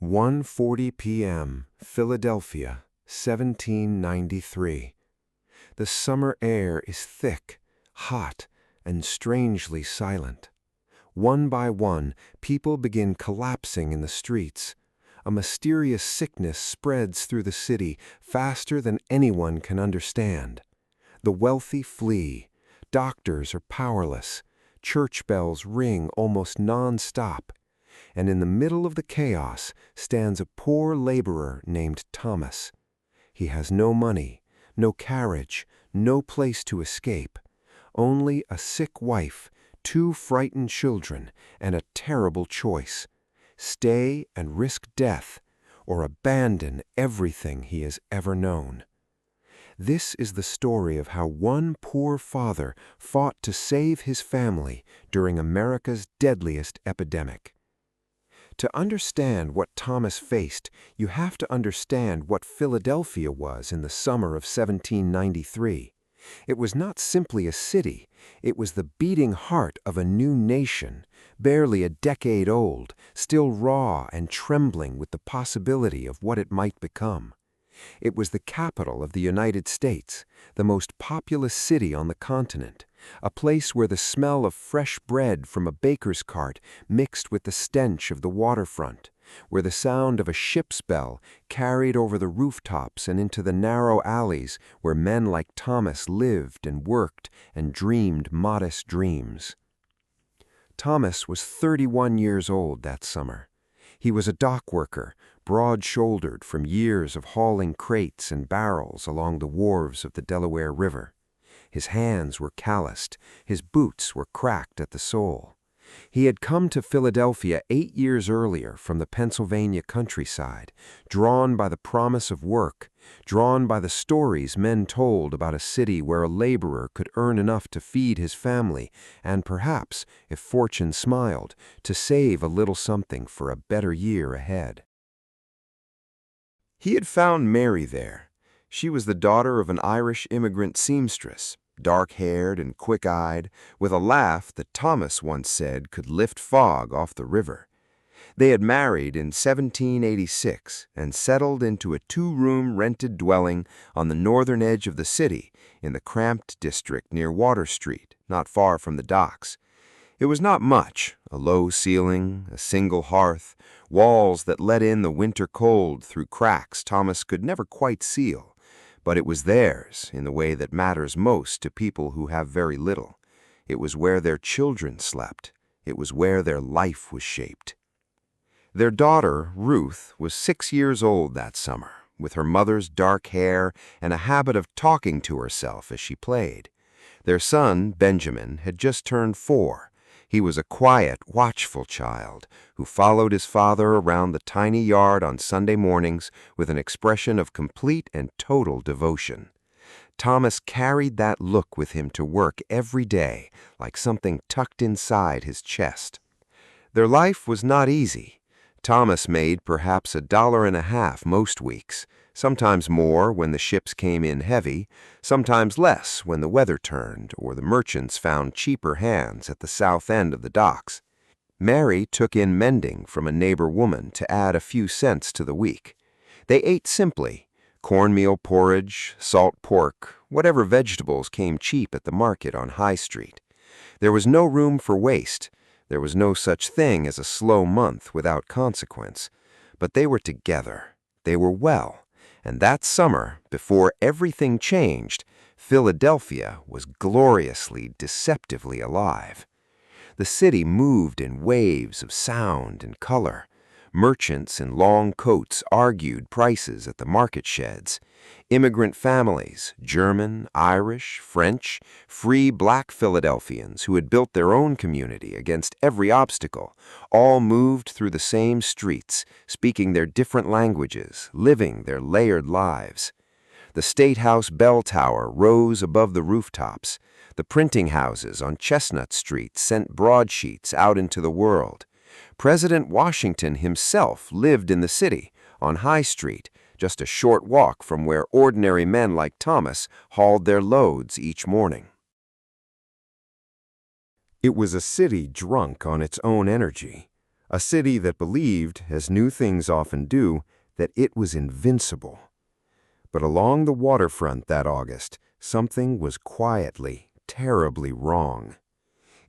1:40 p.m., Philadelphia, 1793. The summer air is thick, hot, and strangely silent. One by one, people begin collapsing in the streets. A mysterious sickness spreads through the city faster than anyone can understand. The wealthy flee. Doctors are powerless. Church bells ring almost non-stop. And in the middle of the chaos stands a poor laborer named Thomas. He has no money, no carriage, no place to escape, only a sick wife, 2 frightened children, and a terrible choice: stay and risk death, or abandon everything he has ever known. This is the story of how one poor father fought to save his family during America's deadliest epidemic. To understand what Thomas faced, you have to understand what Philadelphia was in the summer of 1793. It was not simply a city, it was the beating heart of a new nation, barely a decade old, still raw and trembling with the possibility of what it might become. It was the capital of the United States, the most populous city on the continent, a place where the smell of fresh bread from a baker's cart mixed with the stench of the waterfront, where the sound of a ship's bell carried over the rooftops and into the narrow alleys where men like Thomas lived and worked and dreamed modest dreams. Thomas was 31 years old that summer. He was a dock worker, broad-shouldered from years of hauling crates and barrels along the wharves of the Delaware River. His hands were calloused, his boots were cracked at the sole. He had come to Philadelphia 8 years earlier from the Pennsylvania countryside, drawn by the promise of work, drawn by the stories men told about a city where a laborer could earn enough to feed his family and perhaps, if fortune smiled, to save a little something for a better year ahead. He had found Mary there. She was the daughter of an Irish immigrant seamstress, dark-haired and quick-eyed, with a laugh that Thomas once said could lift fog off the river. They had married in 1786 and settled into a 2-room rented dwelling on the northern edge of the city in the cramped district near Water Street, not far from the docks. It was not much, a low ceiling, a single hearth, walls that let in the winter cold through cracks Thomas could never quite seal. But it was theirs in the way that matters most to people who have very little. It was where their children slept. It was where their life was shaped. Their daughter, Ruth, was 6 years old that summer, with her mother's dark hair and a habit of talking to herself as she played. Their son, Benjamin, had just turned 4. He was a quiet, watchful child who followed his father around the tiny yard on Sunday mornings with an expression of complete and total devotion. Thomas carried that look with him to work every day, like something tucked inside his chest. Their life was not easy. Thomas made perhaps $1.50 most weeks, sometimes more when the ships came in heavy, sometimes less when the weather turned or the merchants found cheaper hands at the south end of the docks. Mary took in mending from a neighbor woman to add a few cents to the week. They ate simply: cornmeal porridge, salt pork, whatever vegetables came cheap at the market on High Street. There was no room for waste. There was no such thing as a slow month without consequence. But they were together. They were well. And that summer, before everything changed, Philadelphia was gloriously, deceptively alive. The city moved in waves of sound and color. Merchants in long coats argued prices at the market sheds. Immigrant families, German, Irish, French, free black Philadelphians who had built their own community against every obstacle, all moved through the same streets, speaking their different languages, living their layered lives. The State House bell tower rose above the rooftops. The printing houses on Chestnut Street sent broadsheets out into the world. President Washington himself lived in the city, on High Street, just a short walk from where ordinary men like Thomas hauled their loads each morning. It was a city drunk on its own energy, A city that believed, as new things often do, that it was invincible. But along the waterfront that August, something was quietly, terribly wrong.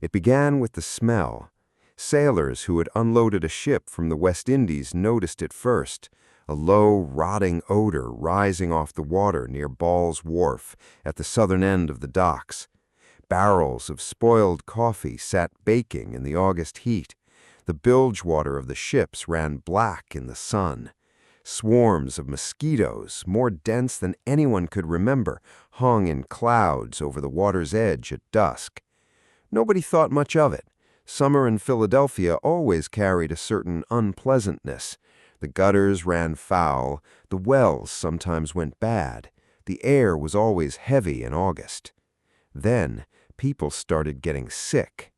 It began with the smell. Sailors who had unloaded a ship from the West Indies noticed it first, a low, rotting odor rising off the water near Ball's Wharf at the southern end of the docks. Barrels of spoiled coffee sat baking in the August heat. The bilge water of the ships ran black in the sun. Swarms of mosquitoes, more dense than anyone could remember, hung in clouds over the water's edge at dusk. Nobody thought much of it. Summer in Philadelphia always carried a certain unpleasantness. The gutters ran foul, the wells sometimes went bad. The air was always heavy in August. Then, people started getting sick.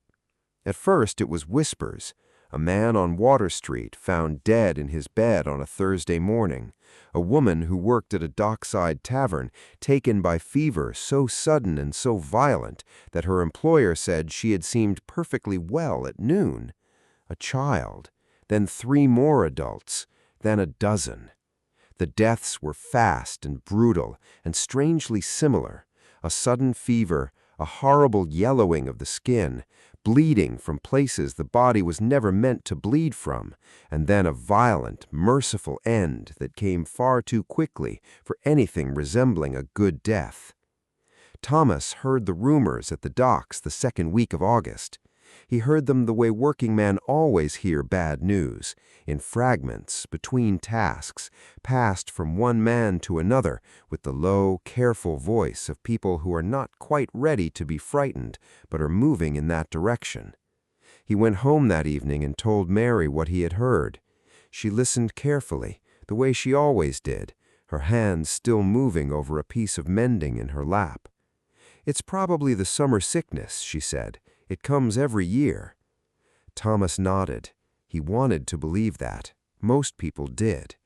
At first, it was whispers. A man on Water Street found dead in his bed on a Thursday morning. A woman who worked at a dockside tavern taken by fever so sudden and so violent that her employer said she had seemed perfectly well at noon. A child, then 3 more adults, then a dozen. The deaths were fast and brutal and strangely similar. A sudden fever, a horrible yellowing of the skin, bleeding from places the body was never meant to bleed from, and then a violent, merciful end that came far too quickly for anything resembling a good death. Thomas heard the rumors at the docks the second week of August. He heard them the way working men always hear bad news, in fragments, between tasks, passed from one man to another with the low, careful voice of people who are not quite ready to be frightened, but are moving in that direction. He went home that evening and told Mary what he had heard. She listened carefully, the way she always did, her hands still moving over a piece of mending in her lap. "It's probably the summer sickness," she said. "It comes every year." Thomas nodded. He wanted to believe that. Most people did.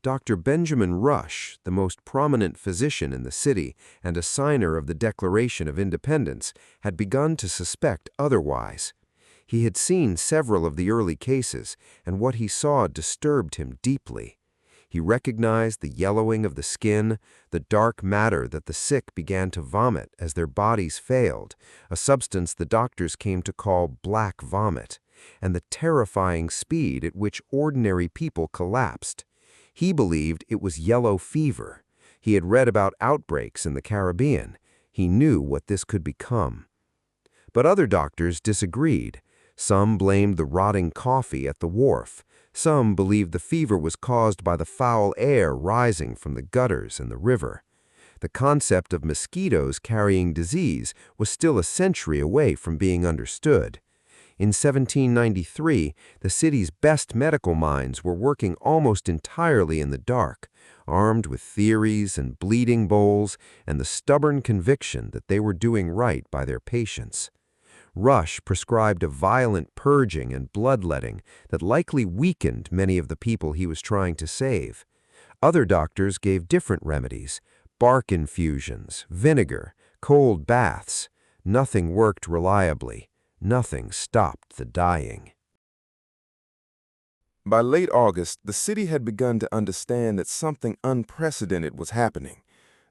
Dr. Benjamin Rush, the most prominent physician in the city and a signer of the Declaration of Independence, had begun to suspect otherwise. He had seen several of the early cases, and what he saw disturbed him deeply. He recognized the yellowing of the skin, the dark matter that the sick began to vomit as their bodies failed, a substance the doctors came to call black vomit, and the terrifying speed at which ordinary people collapsed. He believed it was yellow fever. He had read about outbreaks in the Caribbean. He knew what this could become. But other doctors disagreed. Some blamed the rotting coffee at the wharf. Some believed the fever was caused by the foul air rising from the gutters and the river. The concept of mosquitoes carrying disease was still a century away from being understood. In 1793, the city's best medical minds were working almost entirely in the dark, armed with theories and bleeding bowls and the stubborn conviction that they were doing right by their patients. Rush prescribed a violent purging and bloodletting that likely weakened many of the people he was trying to save. Other doctors gave different remedies: bark infusions, vinegar, cold baths. Nothing worked reliably. Nothing stopped the dying. By late August, the city had begun to understand that something unprecedented was happening.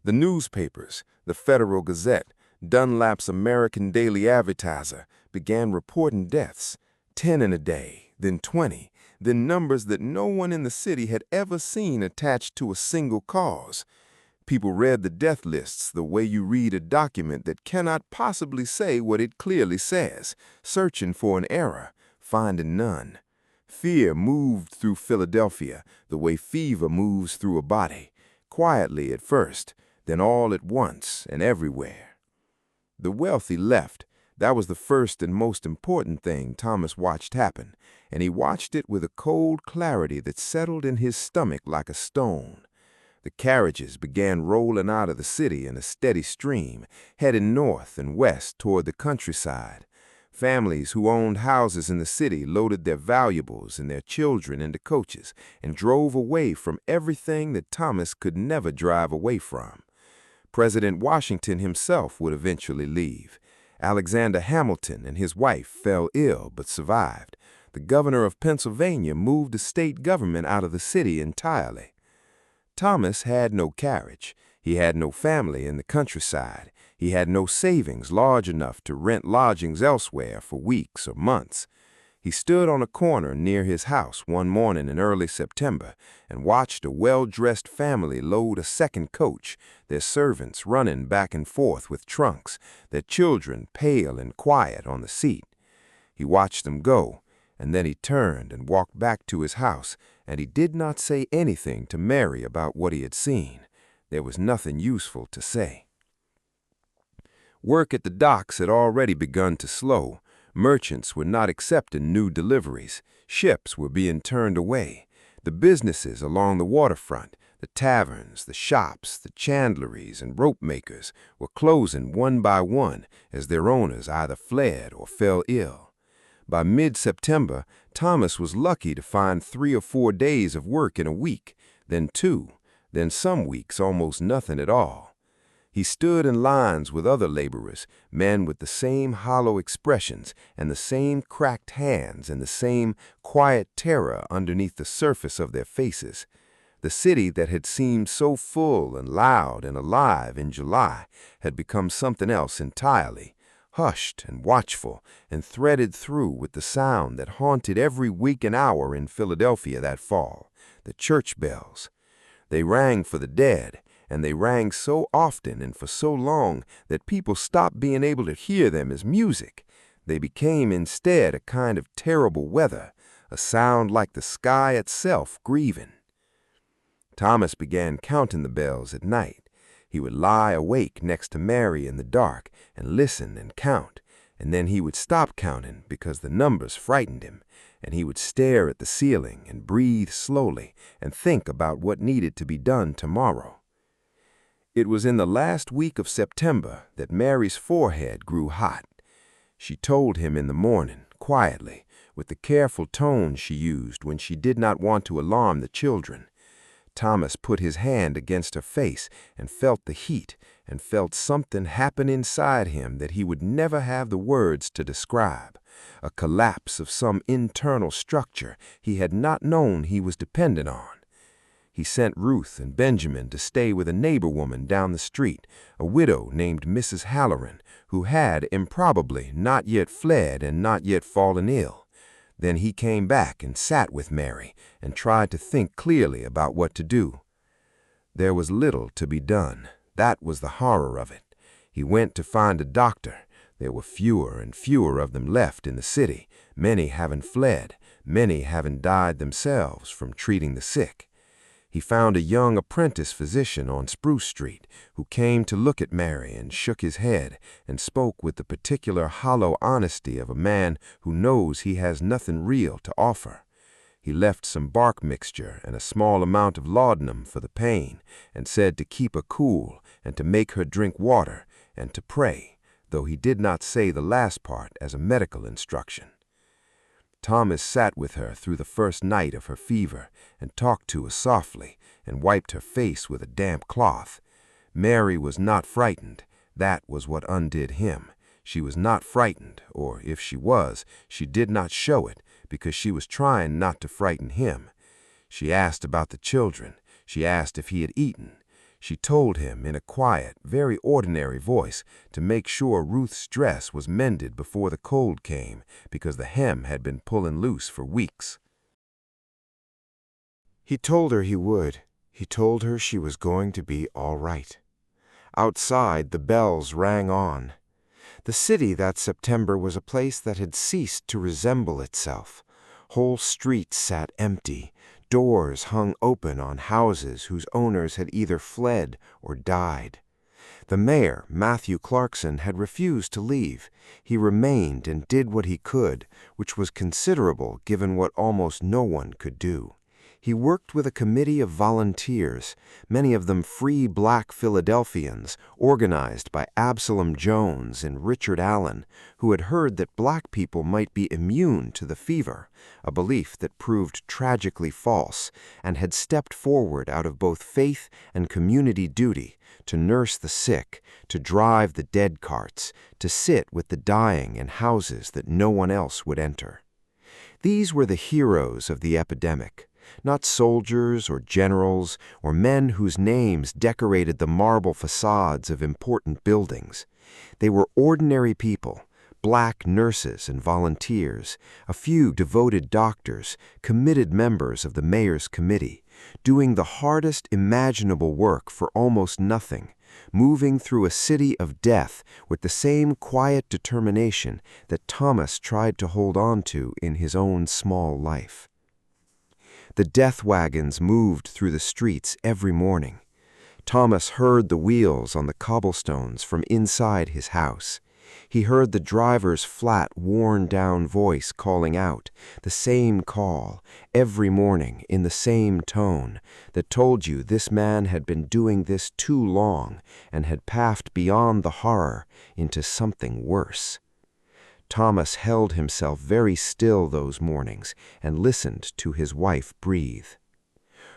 The newspapers, the Federal Gazette, Dunlap's American Daily Advertiser, began reporting deaths, 10 in a day, then 20, then numbers that no one in the city had ever seen attached to a single cause. People read the death lists the way you read a document that cannot possibly say what it clearly says, searching for an error, finding none. Fear moved through Philadelphia the way fever moves through a body, quietly at first, then all at once and everywhere. The wealthy left. That was the first and most important thing Thomas watched happen, and he watched it with a cold clarity that settled in his stomach like a stone. The carriages began rolling out of the city in a steady stream, heading north and west toward the countryside. Families who owned houses in the city loaded their valuables and their children into coaches and drove away from everything that Thomas could never drive away from. President Washington himself would eventually leave. Alexander Hamilton and his wife fell ill but survived. the governor of Pennsylvania moved the state government out of the city entirely. Thomas had no carriage. He had no family in the countryside. He had no savings large enough to rent lodgings elsewhere for weeks or months. He stood on a corner near his house one morning in early September and watched a well-dressed family load a second coach, their servants running back and forth with trunks, their children pale and quiet on the seat. He watched them go, and then he turned and walked back to his house, and he did not say anything to Mary about what he had seen. There was nothing useful to say. Work at the docks had already begun to slow. Merchants were not accepting new deliveries. Ships were being turned away. The businesses along the waterfront, the taverns, the shops, the chandleries, and rope makers were closing one by one as their owners either fled or fell ill. By mid-September, Thomas was lucky to find 3 or 4 days of work in a week, then 2, then some weeks almost nothing at all. He stood in lines with other laborers, men with the same hollow expressions and the same cracked hands and the same quiet terror underneath the surface of their faces. The city that had seemed so full and loud and alive in July had become something else entirely, hushed and watchful and threaded through with the sound that haunted every week and hour in Philadelphia that fall, the church bells. They rang for the dead, and they rang so often and for so long that people stopped being able to hear them as music. They became instead a kind of terrible weather, a sound like the sky itself grieving. Thomas began counting the bells at night. He would lie awake next to Mary in the dark and listen and count, and then he would stop counting because the numbers frightened him, and he would stare at the ceiling and breathe slowly and think about what needed to be done tomorrow. It was in the last week of September that Mary's forehead grew hot. She told him in the morning, quietly, with the careful tone she used when she did not want to alarm the children. Thomas put his hand against her face and felt the heat and felt something happen inside him that he would never have the words to describe, a collapse of some internal structure he had not known he was dependent on. He sent Ruth and Benjamin to stay with a neighbor woman down the street, a widow named Mrs. Halloran, who had improbably not yet fled and not yet fallen ill. Then he came back and sat with Mary and tried to think clearly about what to do. There was little to be done. That was the horror of it. He went to find a doctor. There were fewer and fewer of them left in the city, many having fled, many having died themselves from treating the sick. He found a young apprentice physician on Spruce Street who came to look at Mary and shook his head and spoke with the particular hollow honesty of a man who knows he has nothing real to offer. He left some bark mixture and a small amount of laudanum for the pain and said to keep her cool and to make her drink water and to pray, though he did not say the last part as a medical instruction. Thomas sat with her through the first night of her fever and talked to her softly and wiped her face with a damp cloth. Mary was not frightened. That was what undid him. She was not frightened, or if she was, she did not show it because she was trying not to frighten him. She asked about the children. She asked if he had eaten. She told him in a quiet, very ordinary voice to make sure Ruth's dress was mended before the cold came because the hem had been pulling loose for weeks. He told her he would. He told her she was going to be all right. Outside, the bells rang on. The city that September was a place that had ceased to resemble itself. Whole streets sat empty. Doors hung open on houses whose owners had either fled or died. The mayor, Matthew Clarkson, had refused to leave. He remained and did what he could, which was considerable given what almost no one could do. He worked with a committee of volunteers, many of them free black Philadelphians, organized by Absalom Jones and Richard Allen, who had heard that black people might be immune to the fever, a belief that proved tragically false, and had stepped forward out of both faith and community duty to nurse the sick, to drive the dead carts, to sit with the dying in houses that no one else would enter. These were the heroes of the epidemic, not soldiers or generals or men whose names decorated the marble facades of important buildings. They were ordinary people, black nurses and volunteers, a few devoted doctors, committed members of the mayor's committee, doing the hardest imaginable work for almost nothing, moving through a city of death with the same quiet determination that Thomas tried to hold on to in his own small life. The death wagons moved through the streets every morning. Thomas heard the wheels on the cobblestones from inside his house. He heard the driver's flat, worn-down voice calling out, the same call, every morning in the same tone, that told you this man had been doing this too long and had passed beyond the horror into something worse. Thomas held himself very still those mornings and listened to his wife breathe.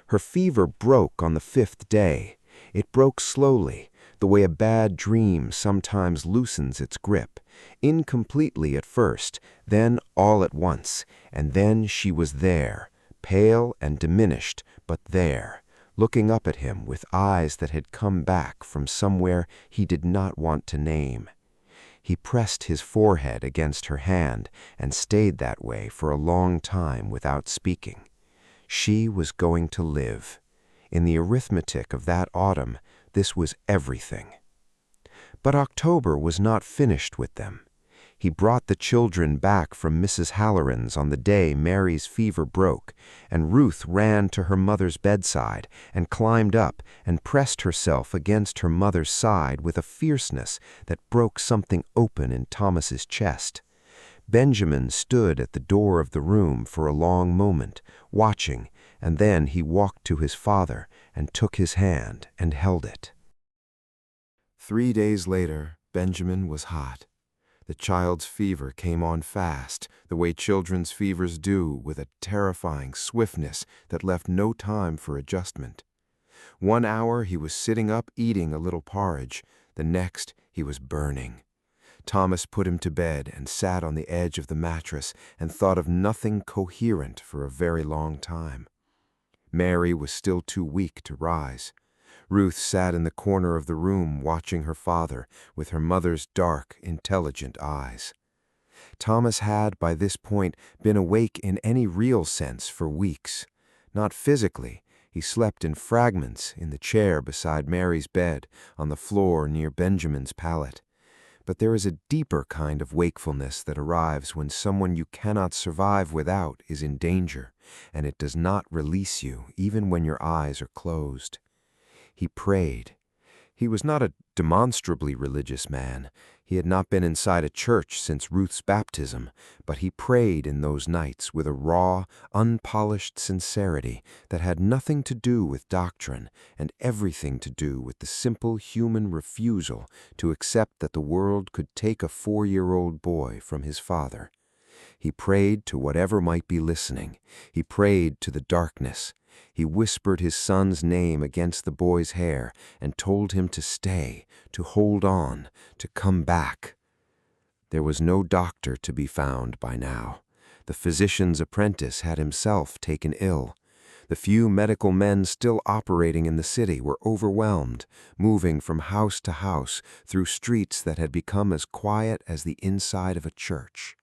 Her fever broke on the 5th day. It broke slowly, the way a bad dream sometimes loosens its grip, incompletely at first, then all at once, and then she was there, pale and diminished, but there, looking up at him with eyes that had come back from somewhere he did not want to name. He pressed his forehead against her hand and stayed that way for a long time without speaking. She was going to live. In the arithmetic of that autumn, this was everything. But October was not finished with them. He brought the children back from Mrs. Halloran's on the day Mary's fever broke, and Ruth ran to her mother's bedside and climbed up and pressed herself against her mother's side with a fierceness that broke something open in Thomas's chest. Benjamin stood at the door of the room for a long moment, watching, and then he walked to his father and took his hand and held it. 3 days later, Benjamin was hot. The child's fever came on fast, the way children's fevers do, with a terrifying swiftness that left no time for adjustment. 1 hour he was sitting up eating a little porridge, the next he was burning. Thomas put him to bed and sat on the edge of the mattress and thought of nothing coherent for a very long time. Mary was still too weak to rise. Ruth sat in the corner of the room watching her father with her mother's dark, intelligent eyes. Thomas had, by this point, been awake in any real sense for weeks. Not physically. He slept in fragments in the chair beside Mary's bed, on the floor near Benjamin's pallet. But there is a deeper kind of wakefulness that arrives when someone you cannot survive without is in danger, and it does not release you even when your eyes are closed. He prayed. He was not a demonstrably religious man. He had not been inside a church since Ruth's baptism, but he prayed in those nights with a raw, unpolished sincerity that had nothing to do with doctrine and everything to do with the simple human refusal to accept that the world could take a 4-year-old boy from his father. He prayed to whatever might be listening. He prayed to the darkness. He whispered his son's name against the boy's hair and told him to stay, to hold on, to come back. There was no doctor to be found by now. The physician's apprentice had himself taken ill. The few medical men still operating in the city were overwhelmed, moving from house to house through streets that had become as quiet as the inside of a church.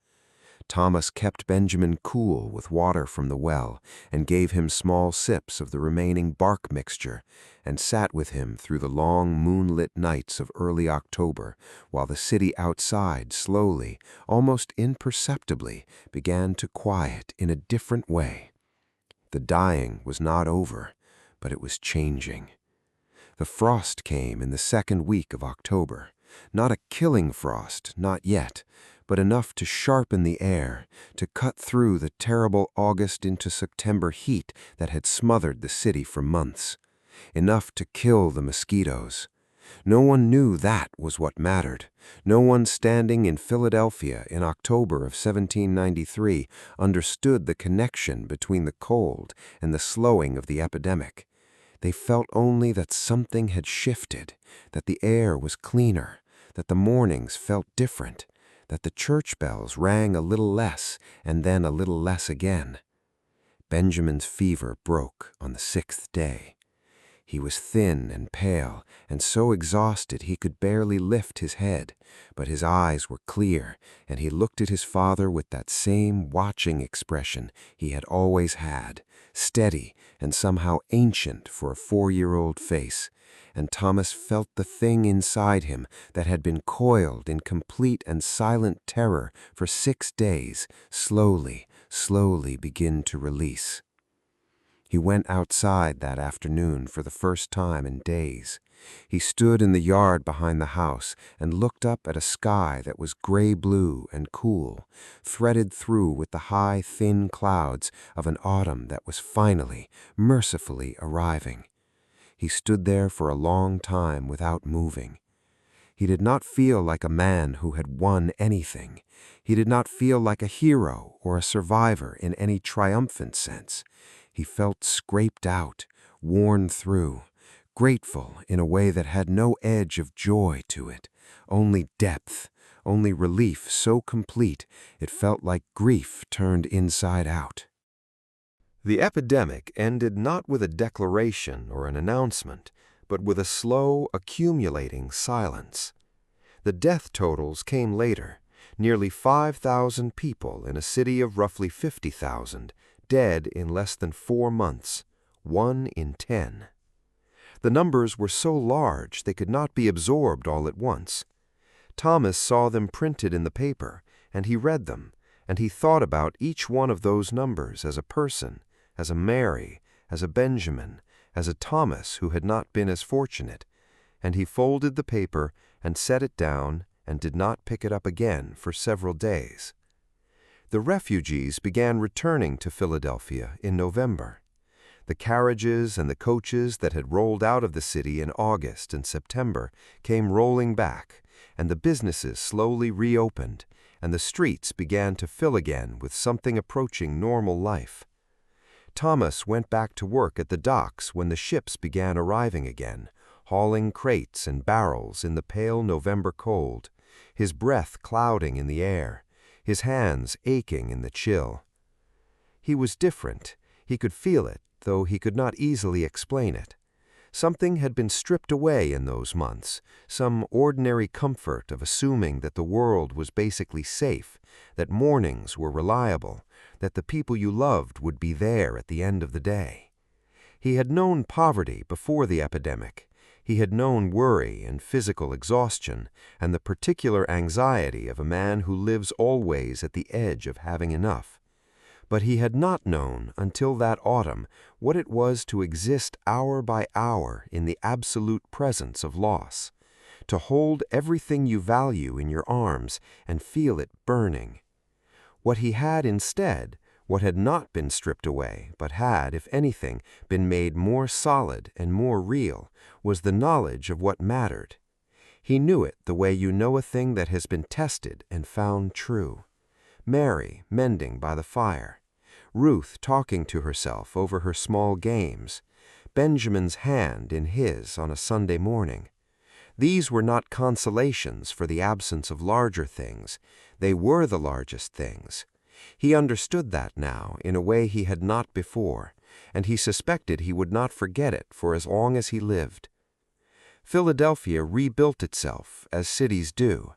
Thomas kept Benjamin cool with water from the well and gave him small sips of the remaining bark mixture and sat with him through the long moonlit nights of early October while the city outside slowly, almost imperceptibly, began to quiet in a different way. The dying was not over, but it was changing. The frost came in the 2nd week of October. Not a killing frost, not yet, but enough to sharpen the air, to cut through the terrible August into September heat that had smothered the city for months. Enough to kill the mosquitoes. No one knew that was what mattered. No one standing in Philadelphia in October of 1793 understood the connection between the cold and the slowing of the epidemic. They felt only that something had shifted, that the air was cleaner, that the mornings felt different, that the church bells rang a little less and then a little less again. Benjamin's fever broke on the 6th day. He was thin and pale, and so exhausted he could barely lift his head, but his eyes were clear, and he looked at his father with that same watching expression he had always had, steady and somehow ancient for a 4-year-old face, and Thomas felt the thing inside him that had been coiled in complete and silent terror for 6 days slowly begin to release. He went outside that afternoon for the first time in days. He stood in the yard behind the house and looked up at a sky that was gray-blue and cool, threaded through with the high, thin clouds of an autumn that was finally, mercifully arriving. He stood there for a long time without moving. He did not feel like a man who had won anything. He did not feel like a hero or a survivor in any triumphant sense. He felt scraped out, worn through, grateful in a way that had no edge of joy to it, only depth, only relief so complete it felt like grief turned inside out. The epidemic ended not with a declaration or an announcement, but with a slow, accumulating silence. The death totals came later, nearly 5,000 people in a city of roughly 50,000, dead in less than 4 months, 1 in 10. The numbers were so large they could not be absorbed all at once. Thomas saw them printed in the paper, and he read them, and he thought about each one of those numbers as a person, as a Mary, as a Benjamin, as a Thomas who had not been as fortunate, and he folded the paper and set it down and did not pick it up again for several days. The refugees began returning to Philadelphia in November. The carriages and the coaches that had rolled out of the city in August and September came rolling back, and the businesses slowly reopened, and the streets began to fill again with something approaching normal life. Thomas went back to work at the docks when the ships began arriving again, hauling crates and barrels in the pale November cold, his breath clouding in the air, his hands aching in the chill. He was different. He could feel it, though he could not easily explain it. Something had been stripped away in those months, some ordinary comfort of assuming that the world was basically safe, that mornings were reliable, that the people you loved would be there at the end of the day. He had known poverty before the epidemic. He had known worry and physical exhaustion, and the particular anxiety of a man who lives always at the edge of having enough. But he had not known, until that autumn, what it was to exist hour by hour in the absolute presence of loss, to hold everything you value in your arms and feel it burning. What he had instead, what had not been stripped away, but had, if anything, been made more solid and more real, was the knowledge of what mattered. He knew it the way you know a thing that has been tested and found true. Mary mending by the fire, Ruth talking to herself over her small games, Benjamin's hand in his on a Sunday morning. These were not consolations for the absence of larger things. They were the largest things. He understood that now in a way he had not before, and he suspected he would not forget it for as long as he lived. Philadelphia rebuilt itself, as cities do.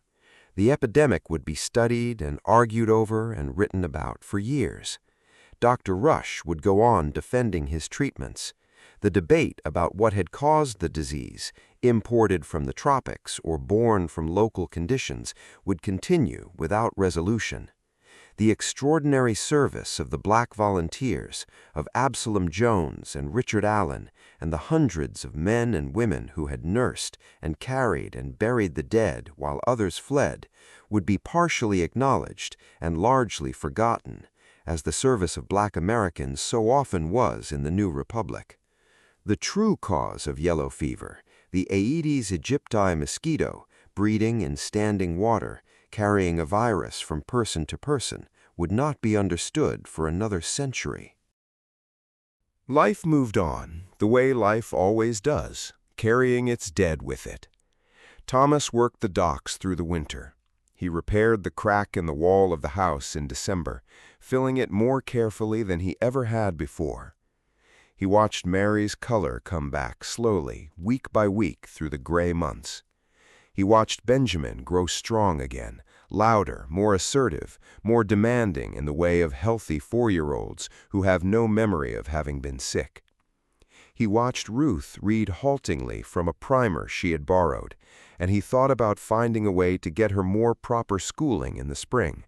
The epidemic would be studied and argued over and written about for years. Dr. Rush would go on defending his treatments. The debate about what had caused the disease, imported from the tropics or born from local conditions, would continue without resolution. The extraordinary service of the black volunteers, of Absalom Jones and Richard Allen, and the hundreds of men and women who had nursed and carried and buried the dead while others fled, would be partially acknowledged and largely forgotten, as the service of black Americans so often was in the new republic. The true cause of yellow fever, the Aedes aegypti mosquito, breeding in standing water, carrying a virus from person to person, would not be understood for another century. Life moved on, the way life always does, carrying its dead with it. Thomas worked the docks through the winter. He repaired the crack in the wall of the house in December, filling it more carefully than he ever had before. He watched Mary's color come back slowly, week by week, through the gray months. He watched Benjamin grow strong again, louder, more assertive, more demanding in the way of healthy 4-year-olds who have no memory of having been sick. He watched Ruth read haltingly from a primer she had borrowed, and he thought about finding a way to get her more proper schooling in the spring.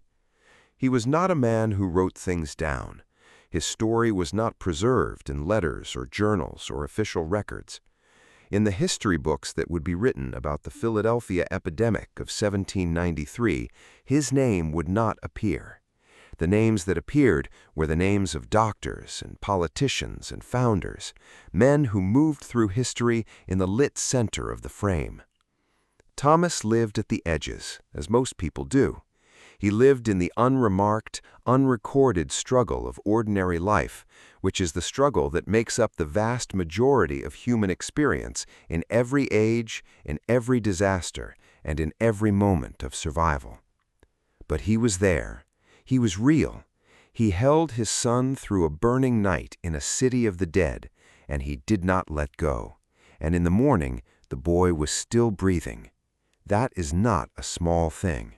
He was not a man who wrote things down. His story was not preserved in letters or journals or official records. In the history books that would be written about the Philadelphia epidemic of 1793, his name would not appear. The names that appeared were the names of doctors and politicians and founders, men who moved through history in the lit center of the frame. Thomas lived at the edges, as most people do. He lived in the unremarked, unrecorded struggle of ordinary life, which is the struggle that makes up the vast majority of human experience in every age, in every disaster, and in every moment of survival. But he was there. He was real. He held his son through a burning night in a city of the dead, and he did not let go. And in the morning, the boy was still breathing. That is not a small thing.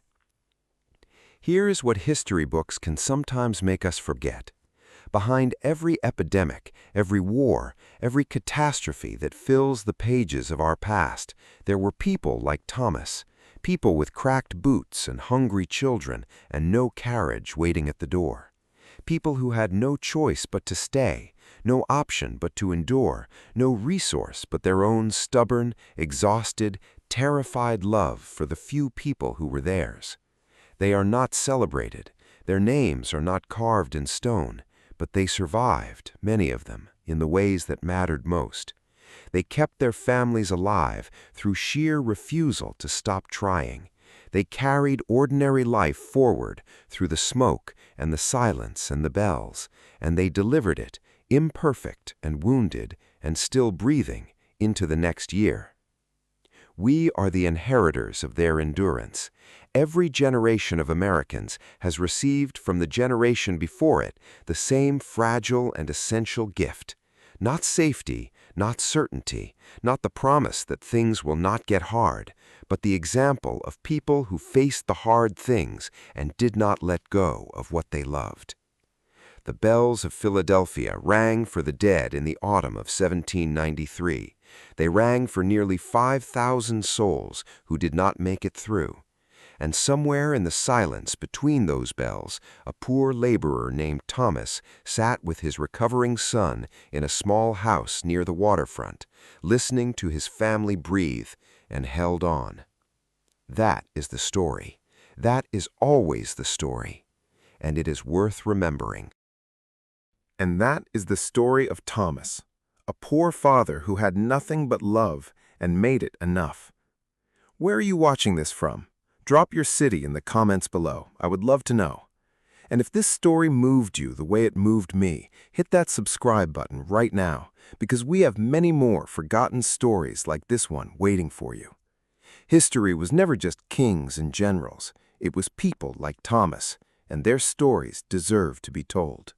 Here is what history books can sometimes make us forget. Behind every epidemic, every war, every catastrophe that fills the pages of our past, there were people like Thomas, people with cracked boots and hungry children and no carriage waiting at the door. People who had no choice but to stay, no option but to endure, no resource but their own stubborn, exhausted, terrified love for the few people who were theirs. They are not celebrated, their names are not carved in stone, but they survived, many of them, in the ways that mattered most. They kept their families alive through sheer refusal to stop trying. They carried ordinary life forward through the smoke and the silence and the bells, and they delivered it, imperfect and wounded and still breathing, into the next year. We are the inheritors of their endurance. Every generation of Americans has received from the generation before it the same fragile and essential gift. Not safety, not certainty, not the promise that things will not get hard, but the example of people who faced the hard things and did not let go of what they loved. The bells of Philadelphia rang for the dead in the autumn of 1793. They rang for nearly 5,000 souls who did not make it through. And somewhere in the silence between those bells, a poor laborer named Thomas sat with his recovering son in a small house near the waterfront, listening to his family breathe, and held on. That is the story. That is always the story. And it is worth remembering. And that is the story of Thomas, a poor father who had nothing but love and made it enough. Where are you watching this from? Drop your city in the comments below. I would love to know. And if this story moved you the way it moved me, hit that subscribe button right now, because we have many more forgotten stories like this one waiting for you. History was never just kings and generals. It was people like Thomas, and their stories deserve to be told.